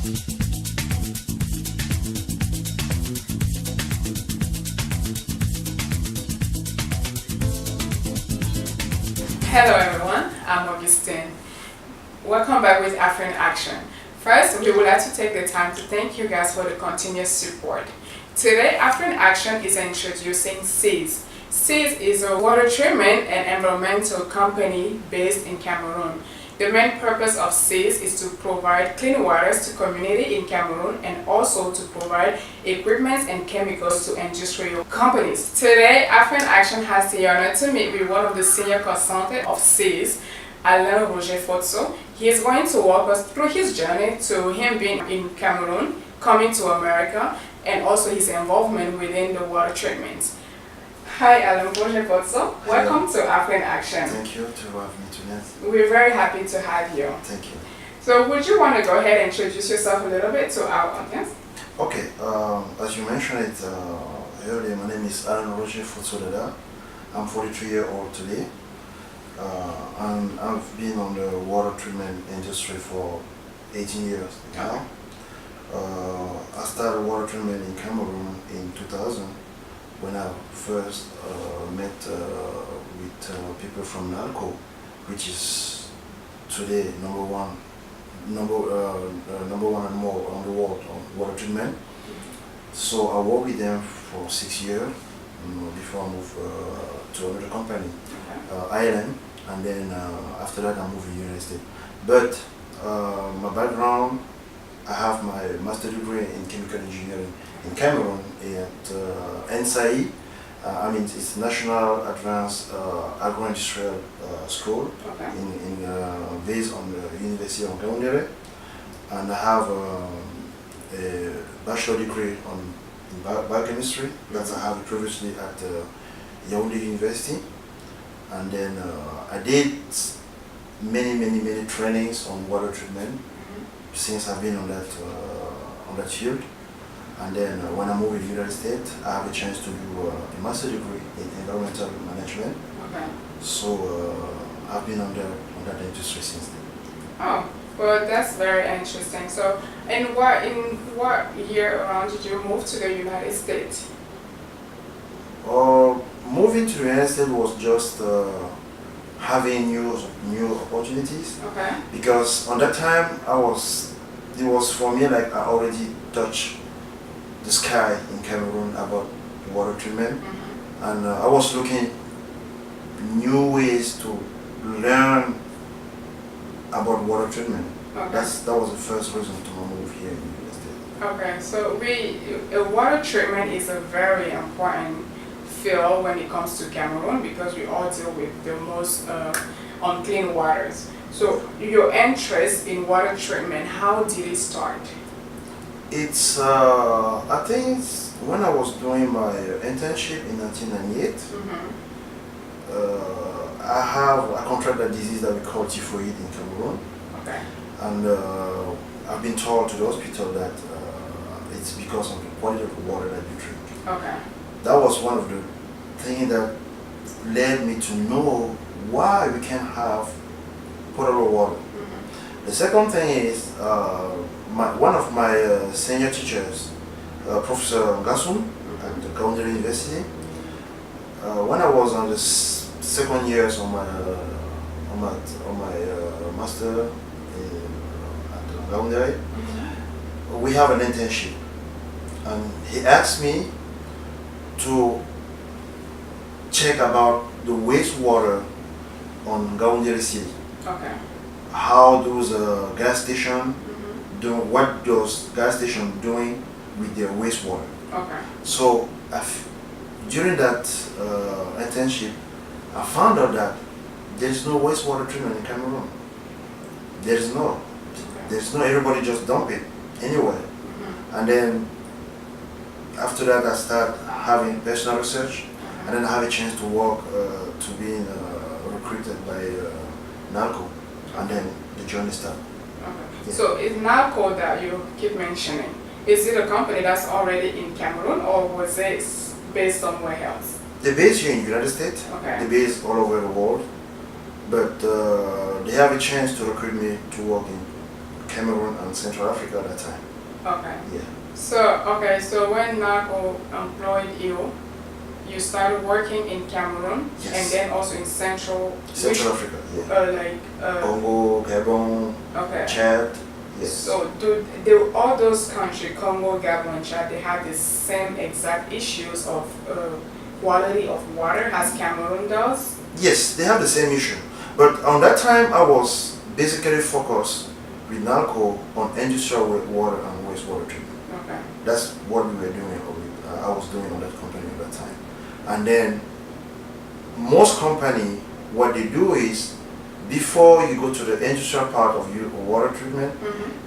Hello everyone, I'm Augustine. Welcome back with Afro in Action. First, we would like to take the time to thank you guys for the continuous support. Today, Afro in Action is introducing SEAS. SEAS is a water treatment and environmental company based in Cameroon. The main purpose of SEAS is to provide clean waters to community in Cameroon and also to provide equipment and chemicals to industrial companies. Today, Afro in Action has the honor to meet with one of the senior consultants of SEAS, Alain Roger Fotso. He is going to walk us through his journey to him being in Cameroon, coming to America, and also his involvement within the water treatment. Hi, Alain Roger Fotso. Welcome to Afro in Action. Thank you to have me tonight. We're very happy to have you. Thank you. So would you want to go ahead and introduce yourself a little bit to our audience? Okay, as you mentioned it earlier, my name is Alain Roger Fotso Dada. I'm 43 years old today. And I've been on the water treatment industry for 18 years now. I started water treatment in Cameroon in 2000 when I first met with people from NALCO, which is today number one and more on the world on water treatment. So I worked with them for 6 years before I moved to another company, Ireland, and then after that I moved to the United States. But my background, I have my master's degree in chemical engineering in Cameroon at NSAI. I mean, it's National Advanced Agro-Industrial School based on the University of Cameroon. And I have a bachelor degree in biochemistry that I have previously at Yaoundé University. And then I did many trainings on water treatment since I've been on that field. And then when I moved to the United States, I have a chance to do a master's degree in environmental management. So I've been on that industry since then. Oh, well, that's very interesting. So, in what year around did you move to the United States? Moving to the United States was just having new opportunities. Because on that time it was for me like I already touched the sky in Cameroon about water treatment, and I was looking new ways to learn about water treatment. That was the first reason to move here in the United States. Okay, so water treatment is a very important field when it comes to Cameroon because we all deal with the most unclean waters. So your interest in water treatment, how did it start? It's I think when I was doing my internship in 1998, I contracted a disease that we call typhoid in Cameroon. And I've been told to the hospital that it's because of the quality of the water that you drink. That was one of the things that led me to know why we can't have potable water. The second thing is one of my senior teachers, Professor Ngasum at the Cameroon University, when I was on the second years on my master at the Cameroon, we have an internship, and he asked me to check about the wastewater on Gaoundéré City. How those gas stations what those gas stations doing with their wastewater. So during that internship, I found out that there's no wastewater treatment in Cameroon. There's no. Everybody just dump it anywhere. And then after that, I start having personal research, and then I have a chance to work to being recruited by NALCO, and then the journey started. So it's NALCO that you keep mentioning. Is it a company that's already in Cameroon, or was it based somewhere else? They're based here in the United States. They're based all over the world. But they have a chance to recruit me to work in Cameroon and Central Africa at that time. Okay. Yeah. So when NACO employed you, you started working in Cameroon, yes. and then also in Central Africa, yeah. Congo, Gabon, okay. Chad, yes. So all those countries, Congo, Gabon, Chad, they have the same exact issues of quality of water as Cameroon does? Yes, they have the same issue. But on that time, I was basically focused with NALCO on industrial water and wastewater treatment. Okay. That's what we were doing, I was doing on that company at that time. And then most company, what they do is, before you go to the industrial part of your water treatment,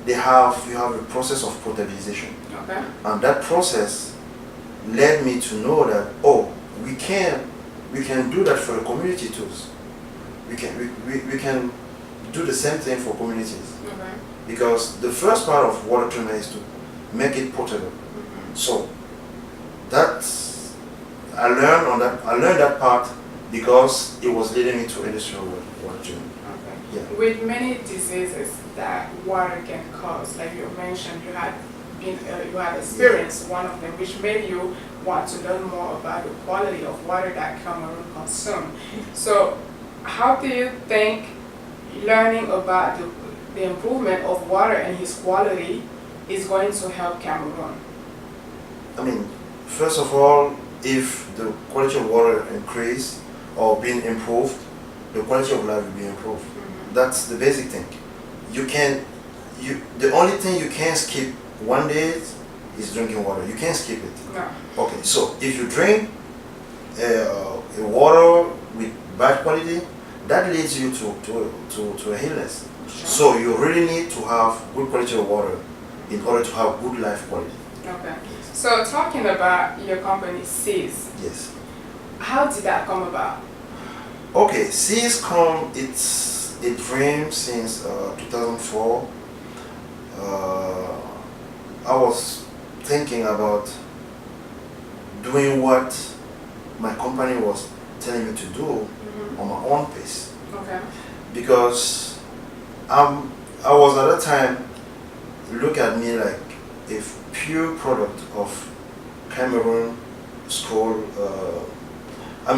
you have a process of potabilization. Okay. And that process led me to know that, oh, we can do that for the community too. We can do the same thing for communities. Okay. Because the first part of water treatment is to make it potable. So I learned that part because it was leading me to industrial water treatment. Okay. Yeah. With many diseases that water can cause, like you mentioned, you had experienced one of them, which made you want to learn more about the quality of water that Cameroon consumes. So, how do you think learning about the improvement of water and its quality is going to help Cameroon? I mean, first of all, if the quality of water increase or being improved, the quality of life will be improved. That's the basic thing. The only thing you can't skip one day is drinking water. You can't skip it. No. Okay, so if you drink water with bad quality, that leads you to a illness. Sure. So you really need to have good quality of water in order to have good life quality. Okay. So talking about your company, SEAS. Yes. How did that come about? Okay, SEAS it's a dream since 2004. I was thinking about doing what my company was telling me to do on my own pace. Okay. Because I was at that time, look at me like a pure product of Cameroon school. I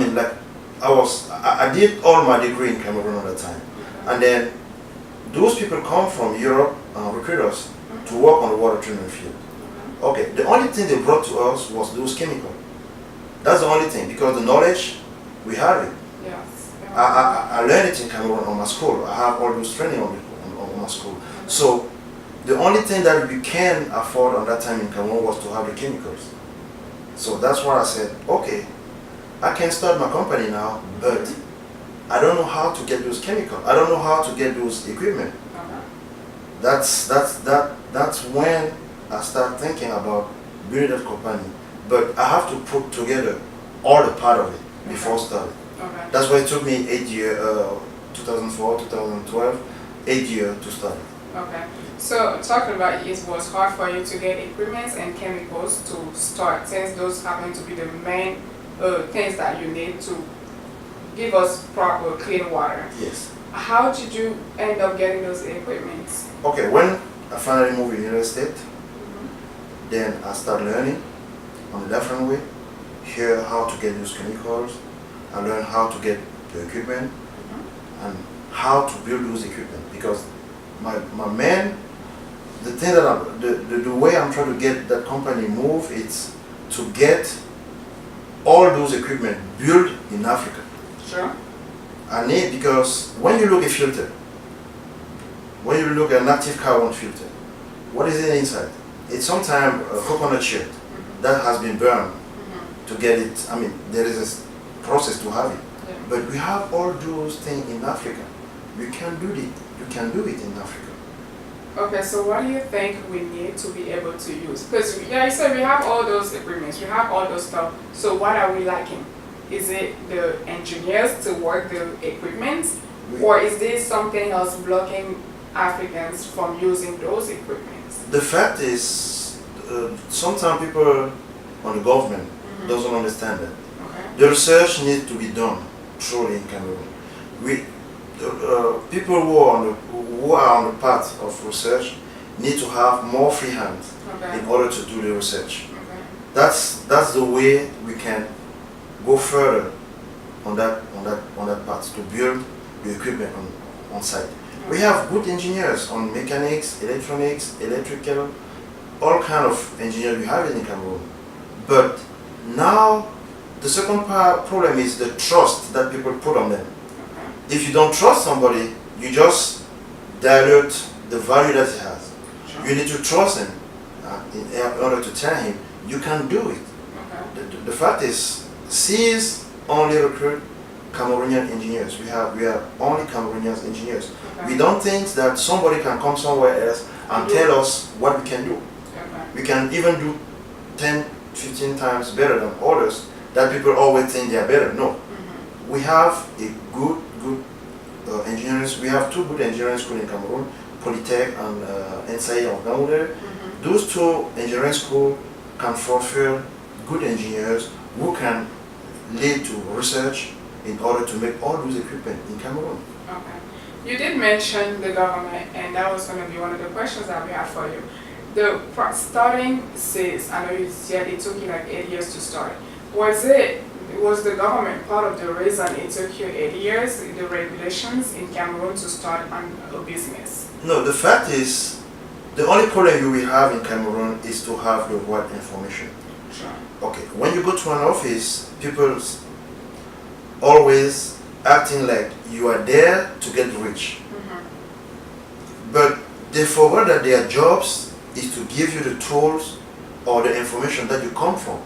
did all my degree in Cameroon at that time. And then those people come from Europe and recruit us to work on the water treatment field. Okay, the only thing they brought to us was those chemicals. That's the only thing, because the knowledge, we have it. Yes. I learned it in Cameroon on my school. I have all those training on my school. So the only thing that we can afford on that time in Cameroon was to have the chemicals. So that's why I said, okay, I can start my company now, but I don't know how to get those chemicals. I don't know how to get those equipment. That's when I start thinking about building that company. But I have to put together all the part of it before starting. Okay. That's why it took me 8 years, 2004, 2012, 8 years to start. Okay. So talking about it was hard for you to get equipment and chemicals to start, since those happen to be the main things that you need to give us proper clean water. Yes. How did you end up getting those equipments? Okay, when I finally moved to the United States, then I started learning on a different way, here how to get those chemicals. I learned how to get the equipment and how to build those equipment, because my man, the thing that the way I'm trying to get that company move, it's to get all those equipment built in Africa. Sure. I need, because when you look at filter, when you look at an active carbon filter, what is it inside? It's sometimes a coconut shell that has been burned to get it. I mean, there is a process to have it. Yeah. But we have all those things in Africa. We can do it. You can do it in Africa. Okay, so what do you think we need to be able to use? Because yeah, you said we have all those agreements, we have all those stuff. So what are we lacking? Is it the engineers to work the equipment, or is there something else blocking Africans from using those equipments? The fact is, sometimes people on the government doesn't understand that. Okay. The research needs to be done truly in Cameroon. People who are on the path of research, need to have more free hands in order to do the research. That's the way we can go further on that part to build the equipment on site. We have good engineers on mechanics, electronics, electrical, all kind of engineers we have in Cameroon. But now the second problem is the trust that people put on them. If you don't trust somebody, you just dilute the value that he has. You need to trust him in order to tell him you can do it. The fact is, SEAS only recruit Cameroonian engineers. We are only Cameroonian engineers. We don't think that somebody can come somewhere else and tell us what we can do. We can even do 10, 15 times better than others that people always think they are better. No. We have a good engineering. We have two good engineering schools in Cameroon, Polytech and NSAI of Gamoudé. Those two engineering schools can fulfill good engineers who can lead to research in order to make all those equipment in Cameroon. Okay. You did mention the government, and that was going to be one of the questions that we have for you. Starting SEAS, I know you said it took you like 8 years to start. Was the government part of the reason it took you 8 years, the regulations in Cameroon to start a business? No, the fact is, the only problem you will have in Cameroon is to have the right information. Sure. Okay, when you go to an office, people always acting like you are there to get rich. But they forget that their jobs is to give you the tools or the information that you come from.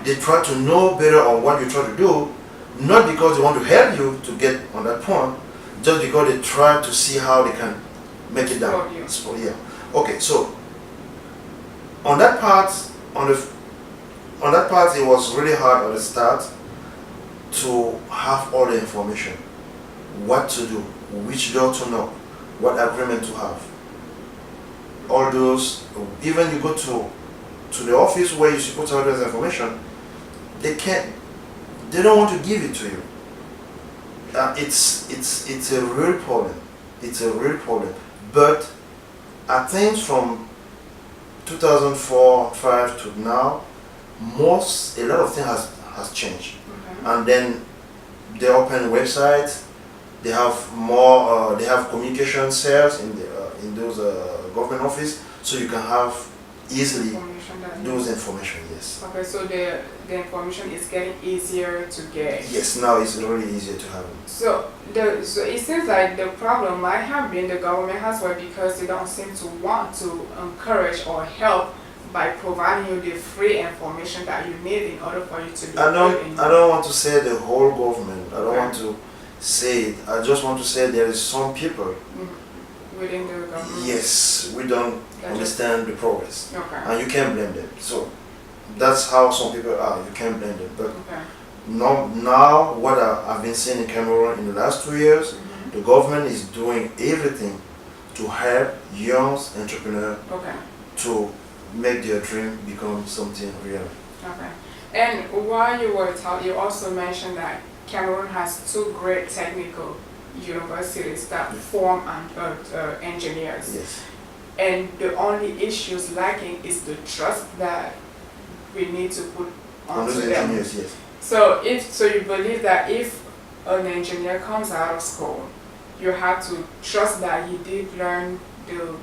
They try to know better on what you try to do, not because they want to help you to get on that point, just because they try to see how they can make it down. Yeah. Okay, so on that part, it was really hard at the start to have all the information, what to do, which door to knock, what agreement to have. All those, even you go to the office where you're supposed to have this information, they don't want to give it to you. It's a real problem. It's a real problem. But I think from 2004-5 to now, a lot of things has changed. And then they open websites. They have more. They have communication cells in those government offices, so you can have easily those information. Yes. Okay, so the information is getting easier to get. Yes, now it's really easier to have it. So it seems like the problem might have been the government as well, because they don't seem to want to encourage or help by providing you the free information that you need in order for you to do. I don't want to say the whole government. I don't want to say it. I just want to say there is some people within the government. Yes, we don't understand the progress. Okay. And you can't blame them. So that's how some people are. You can't blame them. But now what I've been seeing in Cameroon in the last 2 years, the government is doing everything to help young entrepreneurs to make their dream become something real. Okay. And while you were talking, you also mentioned that Cameroon has two great technical universities that form engineers. Yes. And the only issues lacking is the trust that we need to put onto them. Engineers, yes. So you believe that if an engineer comes out of school, you have to trust that he did learn the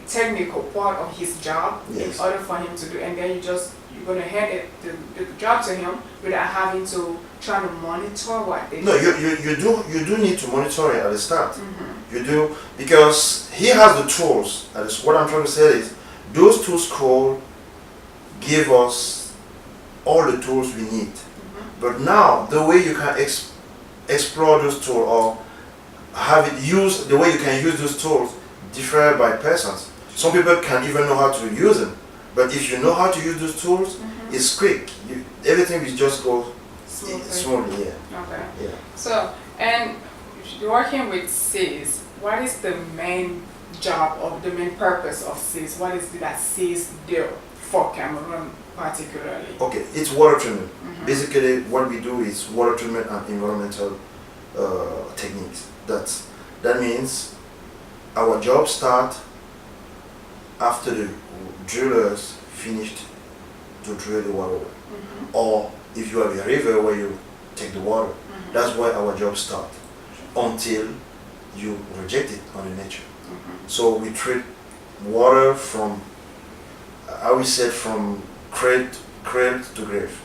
technical part of his job in order for him to do, and then you're going to hand the job to him without having to try to monitor what they do. No, you do need to monitor it at the start. You do, because he has the tools. What I'm trying to say is, those two schools give us all the tools we need. But now, the way you can explore those tools or have it used, the way you can use those tools differ by persons. Some people can even know how to use them, but if you know how to use those tools, it's quick. Everything will just go smoothly. Yeah. Okay. Yeah. So, and working with SEAS, what is the main job or the main purpose of SEAS? What is that SEAS do for Cameroon particularly? Okay, it's water treatment. Basically, what we do is water treatment and environmental techniques. That means our job start after the drillers finished to drill the water well. Or if you have a river where you take the water, that's where our job starts until you reject it on the nature. So we treat water from, I would say, from cradle to grave.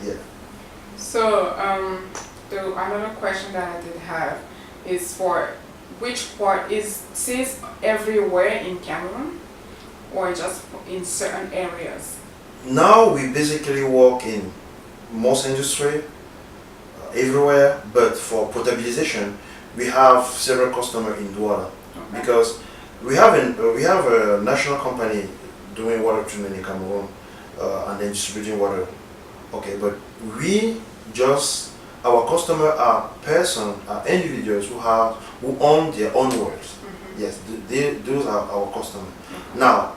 Yeah. So another question that I did have is for which part is everywhere in Cameroon or just in certain areas? Now we basically work in most industry, everywhere, but for potabilization, we have several customers in Douala because we have a national company doing water treatment in Cameroon and then distributing water. Okay, but our customers are individuals who own their own wells. Yes, those are our customers. Now,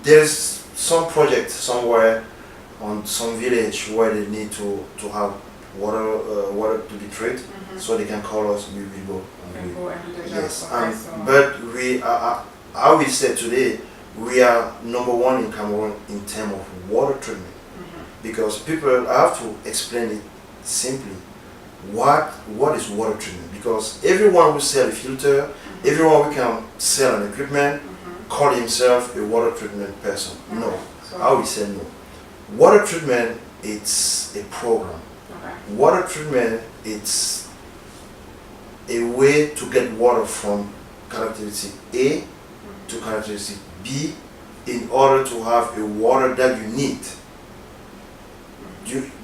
there's some project somewhere on some village where they need to have water to be treated, so they can call us. We will go. Yes, but I will say today we are number one in Cameroon in terms of water treatment, because people, I have to explain it simply. What is water treatment? Because everyone will sell a filter, everyone who can sell an equipment, call himself a water treatment person. No, I will say no. Water treatment, it's a program. Water treatment, it's a way to get water from characteristic A to characteristic B in order to have a water that you need.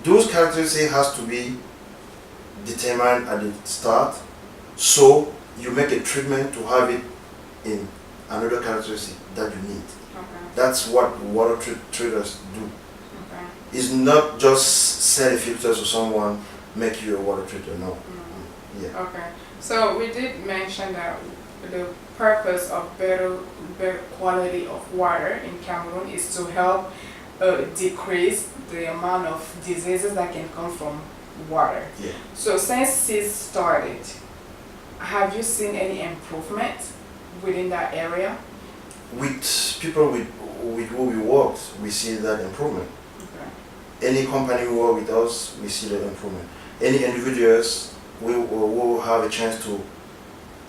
Those characteristics has to be determined at the start, so you make a treatment to have it in another characteristic that you need. That's what water treaters do. It's not just sell a filter to someone, make you a water treater, no. Yeah. Okay, so we did mention that the purpose of better quality of water in Cameroon is to help decrease the amount of diseases that can come from water. Yeah. So since it started, have you seen any improvement within that area? With people with who we work, we see that improvement. Any company who work with us, we see that improvement. Any individuals will have a chance to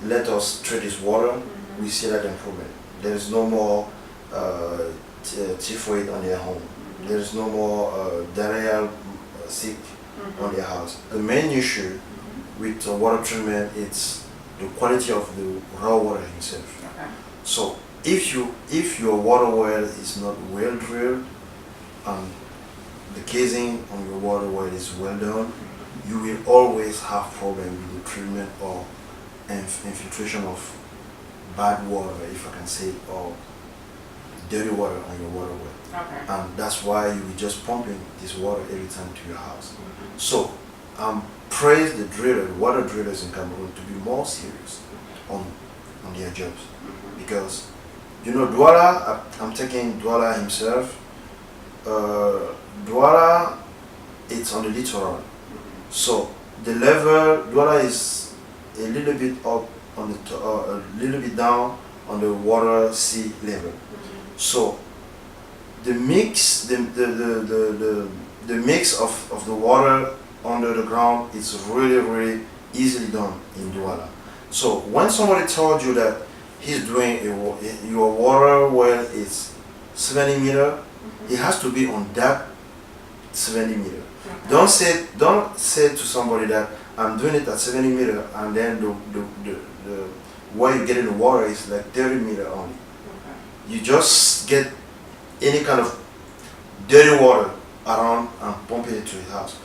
let us treat this water, we see that improvement. There is no more typhoid on their home. There is no more diarrhea sick on their house. The main issue with water treatment is the quality of the raw water itself. So if your water well is not well drilled and the casing on your water well is well done, you will always have problem with the treatment or infiltration of bad water, if I can say, or dirty water on your water well. And that's why you will just pumping this water every time to your house. So praise the water drillers in Cameroon to be more serious on their jobs, because Douala, I'm taking Douala himself. Douala, it's on the littoral, so the level Douala is a little bit up on the a little bit down on the water sea level. So the mix, the mix of the water under the ground is really easily done in Douala. So when somebody told you that he's doing your water well is 70 meter, it has to be on that 70 meter. Don't say to somebody that I'm doing it at 70 meter and then the where you get in the water is like 30 meter only. You just get any kind of dirty water around and pump it to your house.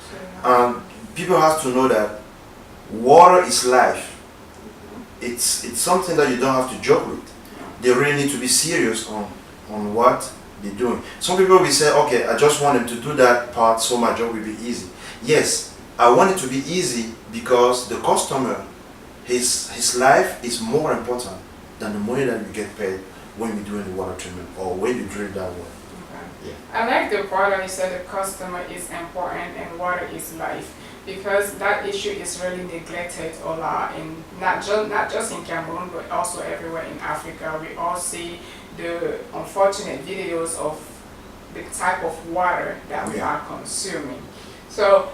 And people have to know that water is life. It's something that you don't have to joke with. They really need to be serious on what they're doing. Some people will say, okay, I just want them to do that part so my job will be easy. Yes, I want it to be easy because the customer, his life is more important than the money that you get paid when you're doing the water treatment or when you drill that water. Yeah. I like the part that you said the customer is important and water is life. because that issue is really neglected a lot, in not just in Cameroon but also everywhere in Africa. We all see the unfortunate videos of the type of water that we are consuming. So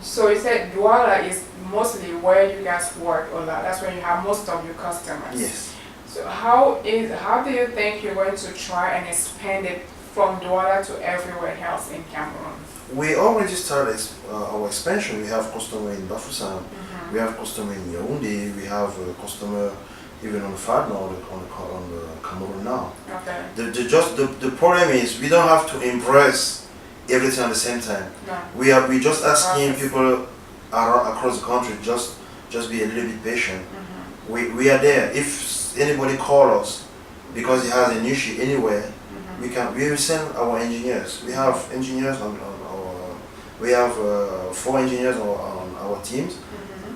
you said Douala is mostly where you guys work a lot. That's where you have most of your customers. Yes. So how do you think you're going to try and expand it from Douala to everywhere else in Cameroon? We already started our expansion. We have customer in Bafoussam, we have customer in Yaoundé, we have a customer even on the Far North, on the Cameroon now. Okay. The problem is we don't have to embrace everything at the same time. No. We just asking people across the country just be a little bit patient. We are there. If anybody calls us because he has an issue anywhere, we will send our engineers. We have engineers we have 4 engineers on our teams.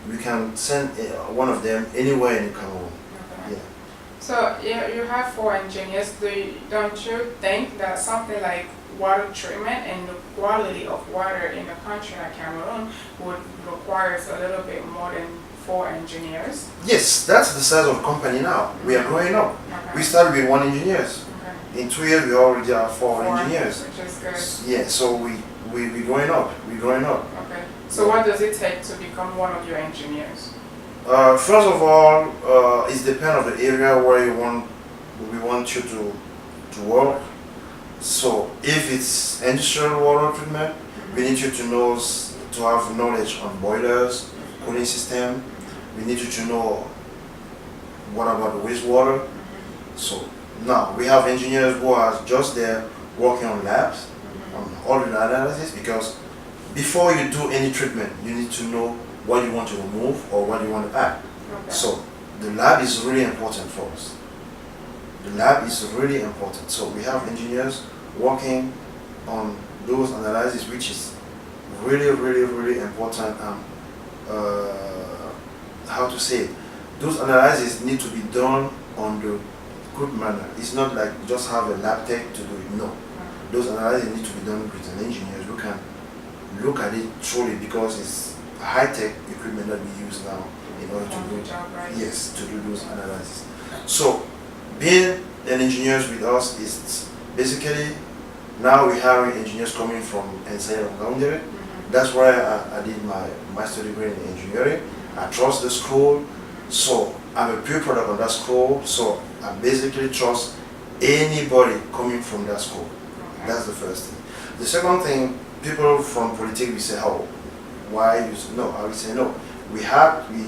We can send one of them anywhere in Cameroon. Okay. Yeah. So you have 4 engineers. Don't you think that something like water treatment and the quality of water in a country like Cameroon would require a little bit more than 4 engineers? Yes, that's the size of the company now. We are growing up. Okay. We started with 1 engineer. Okay. In 2 years, we already have 4 engineers. Which is good. Yeah, so we're growing up. We're growing up. Okay. So what does it take to become one of your engineers? First of all, it depends on the area where we want you to work. So if it's industrial water treatment, we need you to have knowledge on boilers, cooling system. We need you to know what about the wastewater. So now we have engineers who are just there working on labs, on all the analysis, because before you do any treatment, you need to know what you want to remove or what you want to add. Okay. So the lab is really important for us. The lab is really important. So we have engineers working on those analyses, which is really, really, really important. How to say it? Those analyses need to be done on the good manner. It's not like just have a lab tech to do it. No. Those analyses need to be done with an engineer who can look at it truly, because it's high-tech equipment that we use now in order to do yes, to do those analyses. So being an engineer with us is basically, now we have engineers coming from inside of Yaoundé. That's why I did my master degree in engineering. I trust the school, so I'm a pure product of that school, so I basically trust anybody coming from that school. Okay. That's the first thing. The second thing, people from politics will say, "Oh, why you?" No, I will say no. We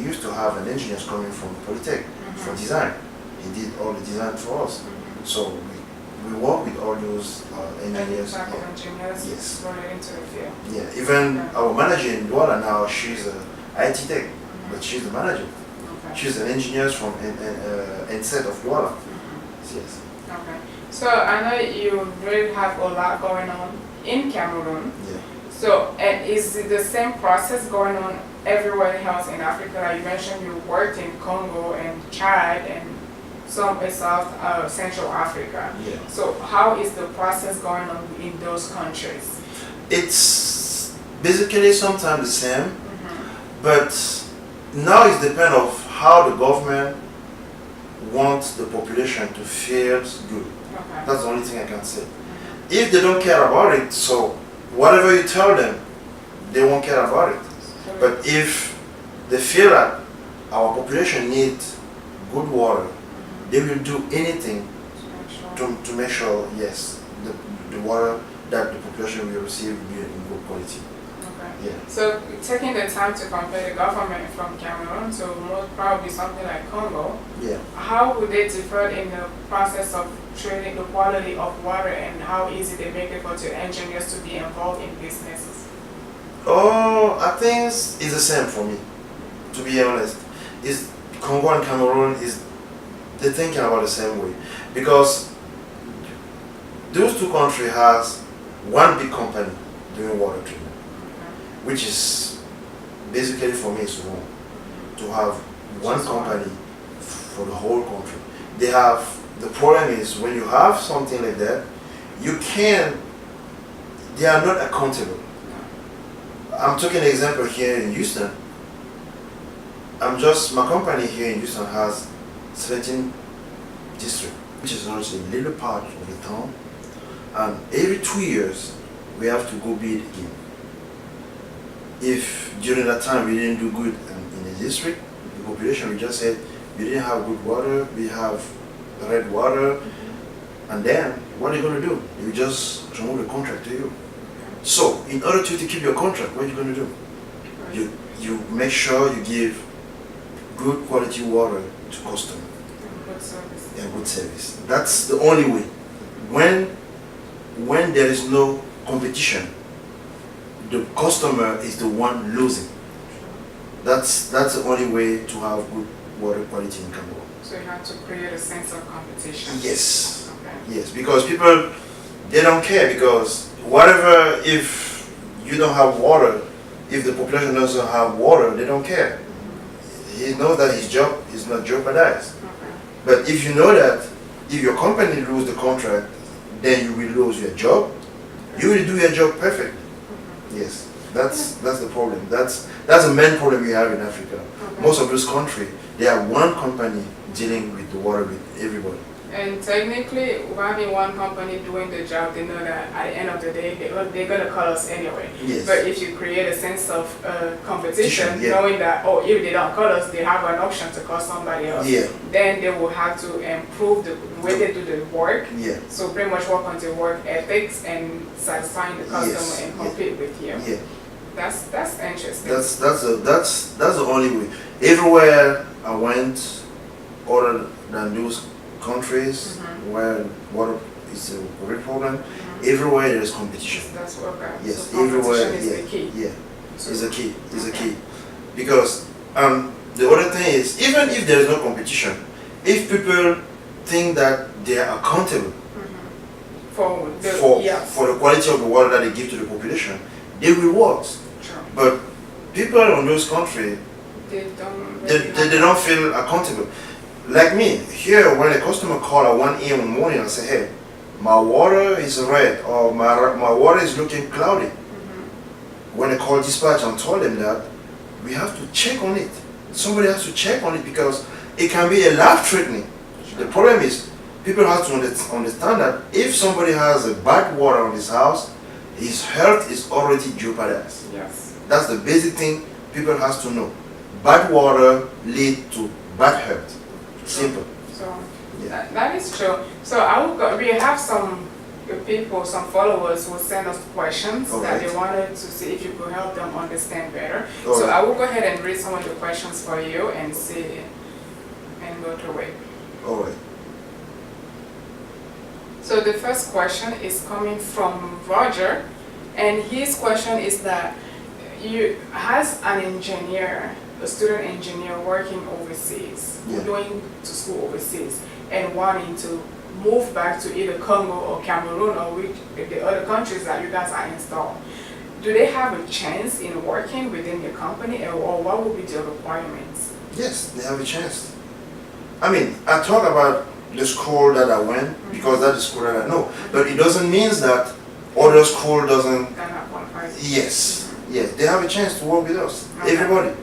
used to have an engineer coming from Polytech for design. He did all the design for us. So we work with all those engineers. Yes. Going into the field. Yeah, even our manager in Douala now, she's an IT tech, but she's the manager. Okay. She's an engineer from instead of Douala. Yes. Okay. So I know you really have a lot going on in Cameroon. Yeah. So, and is it the same process going on everywhere else in Africa? Like you mentioned, you worked in Congo and Chad and some in Central Africa. Yeah. So how is the process going on in those countries? It's basically sometimes the same, but now it depends on how the government wants the population to feel good. Okay. That's the only thing I can say. If they don't care about it, so whatever you tell them, they won't care about it. But if they feel that our population needs good water, they will do anything to make sure, yes, the water that the population will receive will be in good quality. Okay. Yeah. So taking the time to compare the government from Cameroon to most probably something like Congo, yeah, how would they differ in the process of trading the quality of water, and how easy they make it for the engineers to be involved in businesses? Oh, I think it's the same for me, to be honest. It's Congo and Cameroon they're thinking about the same way, because those two countries has one big company doing water treatment, which is basically for me it's wrong to have one company for the whole country. The problem is when you have something like that, they are not accountable. I'm taking an example here in Houston. My company here in Houston has 17 districts, which is also a little part of the town. And every 2 years, we have to go bid again. If during that time we didn't do good in the district, the population, we just said, we didn't have good water, we have red water, and then what are you going to do? You just remove the contract to you. So, in order to keep your contract, what are you going to do? You make sure you give good quality water to customer. Good service. And good service. That's the only way. When there is no competition, the customer is the one losing. That's the only way to have good water quality in Cameroon. So you have to create a sense of competition. Yes. Okay. Yes, because people, they don't care, because whatever, if you don't have water, if the population doesn't have water, they don't care. He knows that his job is not jeopardized. Okay. But if you know that if your company loses the contract, then you will lose your job, you will do your job perfect. Yes, that's the problem. That's the main problem we have in Africa. Okay. Most of those countries, they have one company dealing with the water with everybody. And technically, having one company doing the job, they know that at the end of the day, they're going to call us anyway. Yes. But if you create a sense of competition, Yeah. knowing that, oh, if they don't call us, they have an option to call somebody else. Yeah. Then they will have to improve the way they do the work. Yeah. So pretty much work on the work ethics and satisfying the customer Yes. and compete with you. Yeah. That's interesting. That's the only way. Everywhere I went, other than those countries where water is a great problem, everywhere there is competition. That's what. Okay. Yes, So everywhere. competition is the key. Yeah, it's a key. It's a key. Because the other thing is, even if there is no competition, if people think that they are accountable For the for the quality of the water that they give to the population, they will work. Sure. But people in those countries, they don't feel accountable. Like me, here when a customer call at 1 a.m. in the morning and say, hey, my water is red or my water is looking cloudy. When I call dispatch and told them that, we have to check on it. Somebody has to check on it, because it can be a life-threatening. The problem is, people have to understand that if somebody has a bad water on his house, his health is already jeopardized. Yes. That's the basic thing people have to know. Bad water leads to bad health. Simple. So Yeah. that is true. So we have some people, some followers who send us questions that they wanted to see if you could help them understand better. So I will go ahead and read some of the questions for you and see and go through it. All right. So the first question is coming from Roger, and his question is that has an engineer, a student engineer working overseas, going to school overseas, and wanting to move back to either Congo or Cameroon or the other countries that you guys are installed, do they have a chance in working within your company, or what would be the requirements? Yes, they have a chance. I mean, I talk about the school that I went because that's the school that I know, but it doesn't mean that other school doesn't. They're not qualified. Yes, yes, they have a chance to work with us. Okay.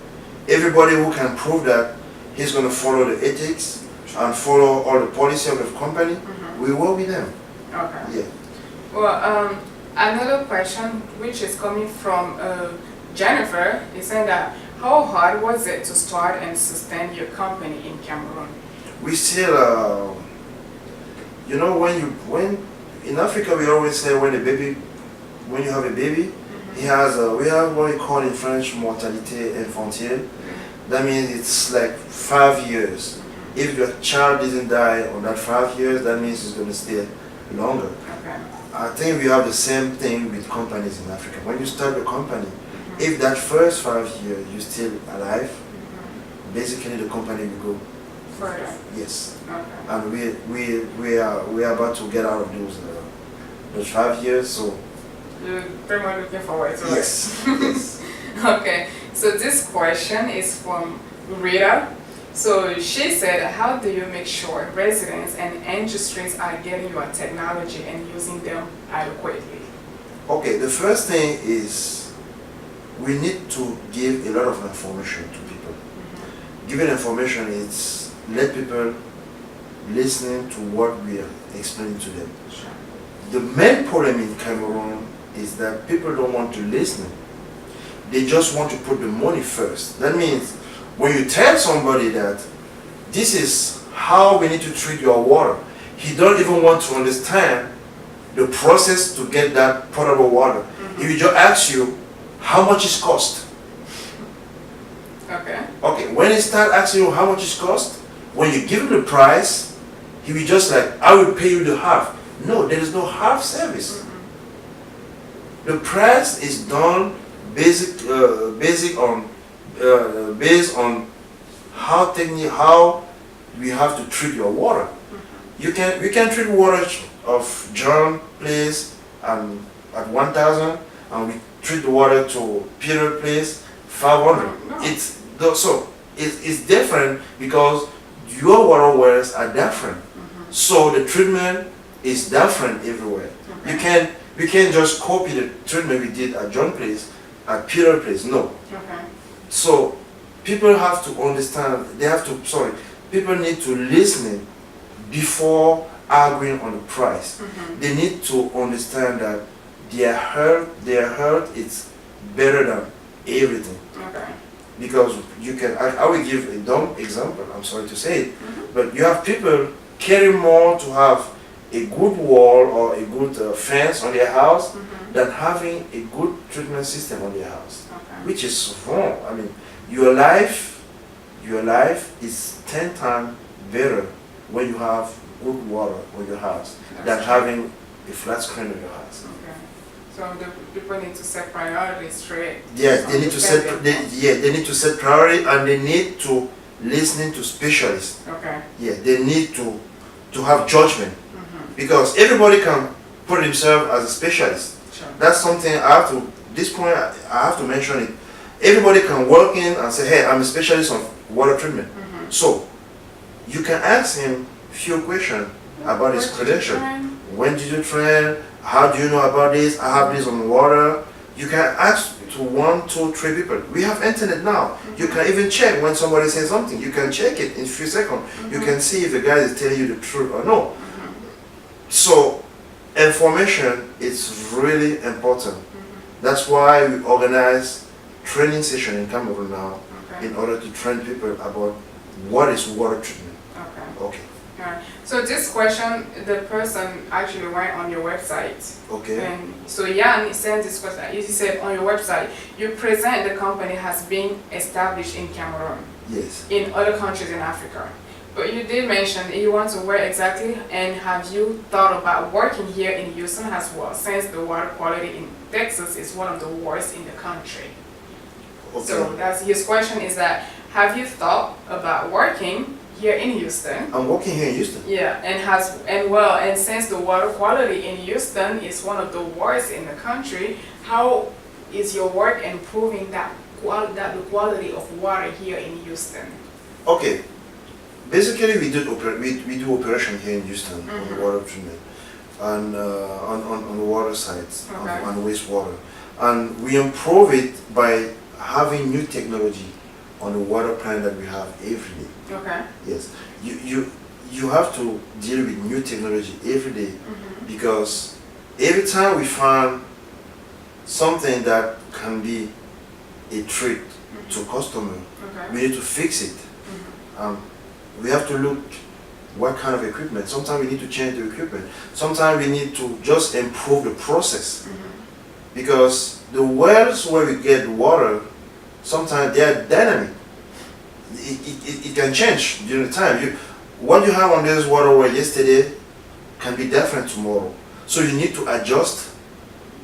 Everybody who can prove that he's going to follow the ethics and follow all the policy of the company, we work with them. Okay. Yeah. Well, another question which is coming from Jennifer is saying that how hard was it to start and sustain your company in Cameroon? We still, you know, when in Africa we always say when you have a baby, he has we have what we call in French mortalité infantile. That means it's like 5 years. If your child doesn't die on that 5 years, that means it's going to stay longer. Okay. I think we have the same thing with companies in Africa. When you start a company, if that first 5 years you're still alive, basically the company will go further. Yes. Okay. And we are about to get out of those 5 years, so You're very much looking forward to yes. it. Yes. Okay, so this question is from Rita. So she said, how do you make sure residents and industries are getting your technology and using them adequately? Okay, the first thing is we need to give a lot of information to people. Giving information is let people listening to what we are explaining to them. Sure. The main problem in Cameroon is that people don't want to listen. They just want to put the money first. That means when you tell somebody that this is how we need to treat your water, he don't even want to understand the process to get that potable water. He will just ask you how much it cost. Okay. Okay, when he start asking you how much it cost, when you give him the price, he will just like, I will pay you the half. No, there is no half service. The price is done based on how we have to treat your water. We can treat water of John place and at 1,000, and we treat the water to Peter place 500. No. It's different because your water wells are different. So the treatment is different everywhere. Okay. We can't just copy the treatment we did at John place, at Peter place. No. Okay. So people have to understand. People need to listen before arguing on the price. They need to understand that their health is better than everything. Okay. Because I will give a dumb example, I'm sorry to say it, but you have people caring more to have a good wall or a good fence on their house than having a good treatment system on their house, which is wrong. I mean, your life is 10 times better when you have good water on your house than having a flat screen on your house. Okay. So the people need to set priorities straight. Yes, they need to set. They need to set priority, and they need to listen to specialists. Okay. Yeah, they need to have judgment, because everybody can put himself as a specialist. Sure. That's something this point I have to mention it. Everybody can walk in and say, hey, I'm a specialist on water treatment. So you can ask him few questions about his credential. When did you train? How do you know about this? I have this on water. You can ask to 1, 2, 3 people. We have internet now. You can even check when somebody says something. You can check it in a few seconds. You can see if the guy is telling you the truth or no. So information is really important. That's why we organize training session in Cameroon now in order to train people about what is water treatment. Okay. Alright. So this question, the person actually went on your website. Okay. And so Jan sent this question. He said on your website, you present the company has been established in Cameroon. Yes. In other countries in Africa. But you did mention you want to where exactly, and have you thought about working here in Houston as well, since the water quality in Texas is one of the worst in the country. Okay. So that's his question is that, have you thought about working here in Houston? I'm working here in Houston. Yeah, and since the water quality in Houston is one of the worst in the country, how is your work improving the quality of water here in Houston? Okay. Basically, we do operation here in Houston on the water treatment and on the water sites, on wastewater, and we improve it by having new technology on the water plant that we have every day. Okay. Yes, you have to deal with new technology every day, because every time we find something that can be a threat to customer, we need to fix it. We have to look what kind of equipment. Sometimes we need to change the equipment. Sometimes we need to just improve the process, because the wells where we get water, sometimes they are dynamic. It can change during the time. What you have on this water well yesterday can be different tomorrow. So you need to adjust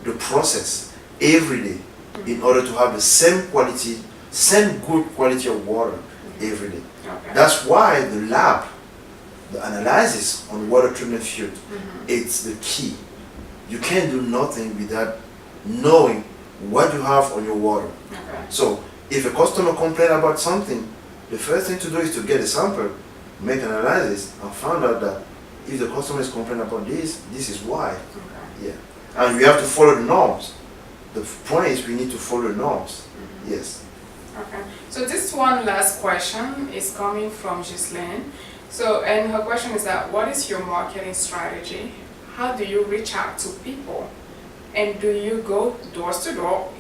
the process every day in order to have the same quality, same good quality of water every day. Okay. That's why the lab, the analysis on water treatment field, it's the key. You can't do nothing without knowing what you have on your water. Okay. So if a customer complains about something, the first thing to do is to get a sample, make an analysis, and find out that if the customer is complaining about this is why. Okay. Yeah. And we have to follow the norms. the point is we need to follow the norms. Yes. Okay. So this one last question is coming from Ghislaine. So, and her question is that, what is your marketing strategy? How do you reach out to people? And do you go doors to door,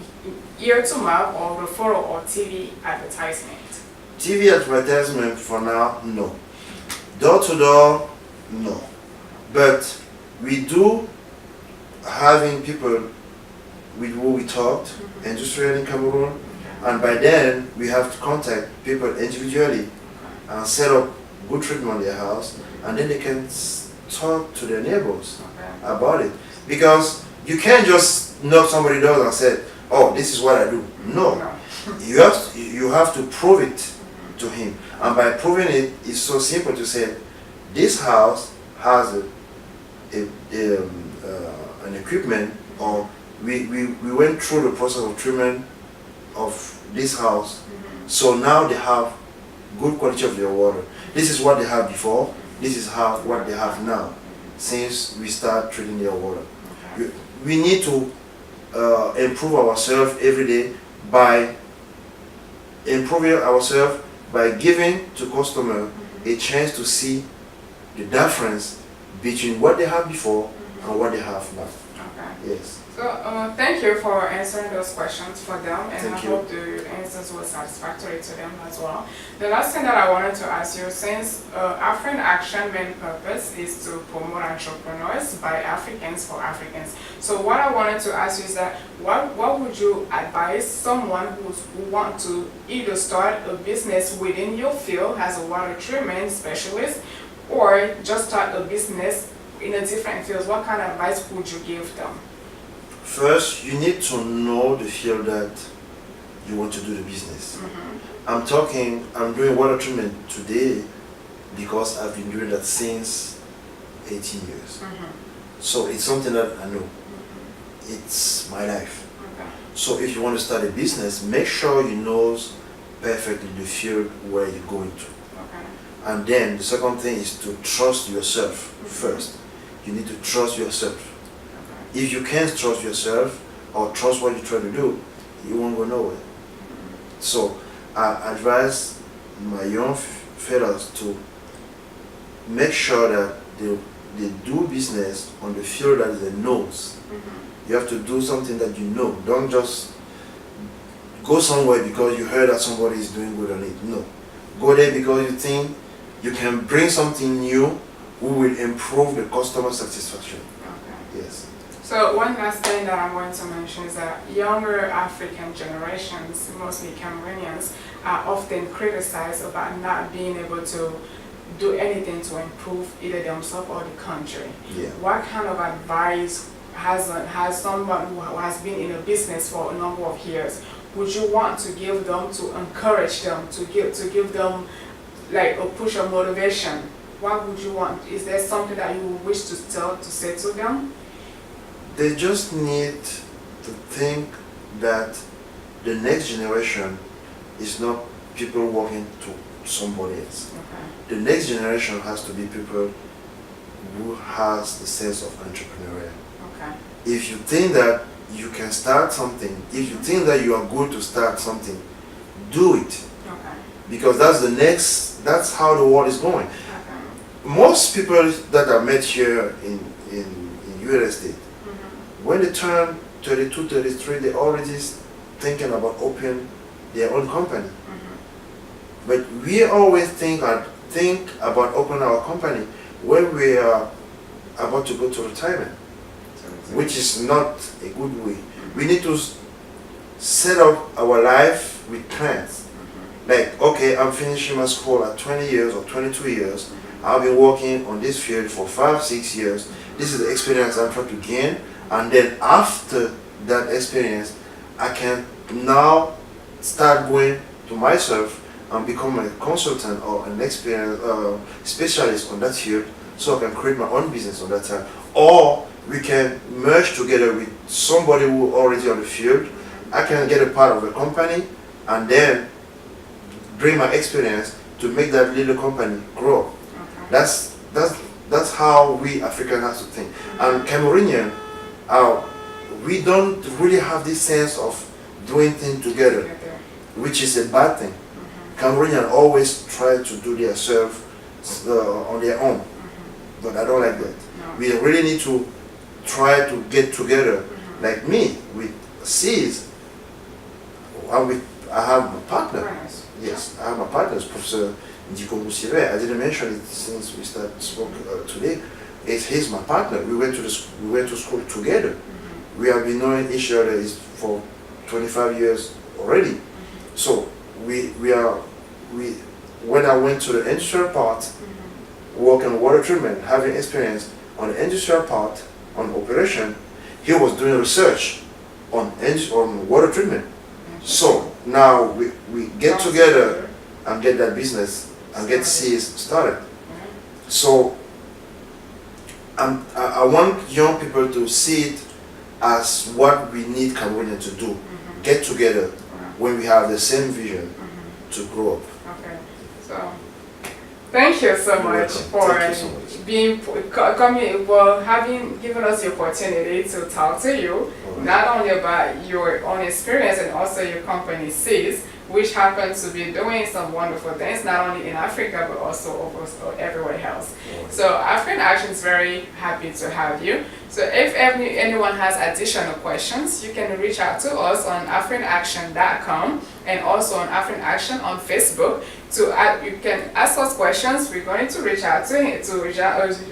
ear to mouth, or referral or TV advertisement? TV advertisement for now, no. Door to door, no. But we do having people with who we talked, industrially in Cameroon, and by then we have to contact people individually and set up good treatment in their house, and then they can talk to their neighbors about it. Because you can't just knock somebody's door and say, oh, this is what I do. No. You have to prove it to him. And by proving it, it's so simple to say, this house has an equipment, or we went through the process of treatment of this house, so now they have good quality of their water. This is what they had before, this is what they have now, since we start treating their water. We need to improve ourselves every day by improving ourselves by giving to customer a chance to see the difference between what they had before and what they have now. Okay. Yes. So thank you for answering those questions for them, and Thank I you. hope the answers were satisfactory to them as well. The last thing that I wanted to ask you, since Afro in Action main purpose is to promote entrepreneurs by Africans for Africans. So what I wanted to ask you is that what would you advise someone who want to either start a business within your field as a water treatment specialist, or just start a business in a different field? What kind of advice would you give them? First, you need to know the field that you want to do the business. I'm doing water treatment today because I've been doing that since 18 years. So it's something that I know. It's my life. So if you want to start a business, make sure you know perfectly the field where you're going to. And then the second thing is to trust yourself first. You need to trust yourself. If you can't trust yourself or trust what you try to do, you won't go nowhere. So I advise my young fellows to make sure that they do business on the field that they know. You have to do something that you know. Don't just go somewhere because you heard that somebody is doing good on it. No. Go there because you think you can bring something new who will improve the customer satisfaction. Yes. So one last thing that I'm going to mention is that younger African generations, mostly Cameroonians, are often criticized about not being able to do anything to improve either themselves or the country. What kind of advice has someone who has been in a business for a number of years would you want to give them to encourage them, to give them like a push of motivation? What would you want? Is there something that you wish to say to them? They just need to think that the next generation is not people working to somebody else. The next generation has to be people who has the sense of entrepreneurial. If you think that you can start something, if you think that you are good to start something, do it. Because that's how the world is going. Most people that are met here in United States, when they turn 32, 33, they're already thinking about opening their own company. But we always think about opening our company when we are about to go to retirement, which is not a good way. We need to set up our life with plans. Like, okay, I'm finishing my school at 20 years or 22 years. I've been working on this field for 5, 6 years. This is the experience I'm trying to gain. And then after that experience, I can now start going to myself and become a consultant or an experienced specialist on that field, so I can create my own business on that time. Or we can merge together with somebody who already on the field. I can get a part of a company and then bring my experience to make that little company grow. That's how we Africans have to think. And Cameroonian, we don't really have this sense of doing things together, which is a bad thing. Cameroonians always try to do their serve on their own, but I don't like that. No. We really need to try to get together. Like me with C's, I have a partner. Nice. Yes, I have a partner, Professor Ndiko Musive. I didn't mention it since we spoke today. He's my partner. We went to school together. We have been knowing each other for 25 years already. So when I went to the industrial part, working on water treatment, having experience on the industrial part, on operation, he was doing research on water treatment. So now we get together and get that business and get C's started. So I want young people to see it as what we need Cameroonians to do. Get together when we have the same vision to grow up. Okay. So thank you so much for being coming, having given us the opportunity to talk to you, not only about your own experience and also your company C's, which happens to be doing some wonderful things, not only in Africa but also everywhere else. So African Action is very happy to have you. So if anyone has additional questions, you can reach out to us on africanaction.com and also on African Action on Facebook. You can ask us questions. We're going to reach out to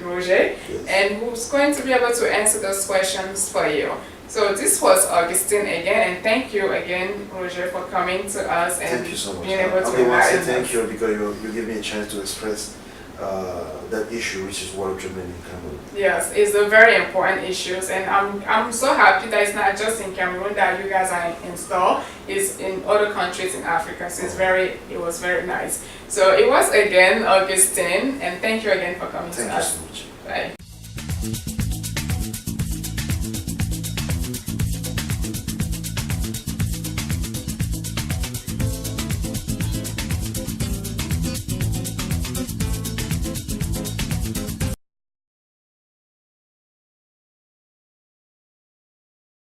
Roger, and who's going to be able to answer those questions for you. So this was Augustine again, and thank you again, Roger, for coming to us and thank you so much. Being able to say thank you because you give me a chance to express that issue, which is water treatment in Cameroon. Yes, it's a very important issue, and I'm so happy that it's not just in Cameroon that you guys are installed. It's in other countries in Africa. So it was very nice. So it was again Augustine, and thank you again for coming to us. Thank you so much. Bye.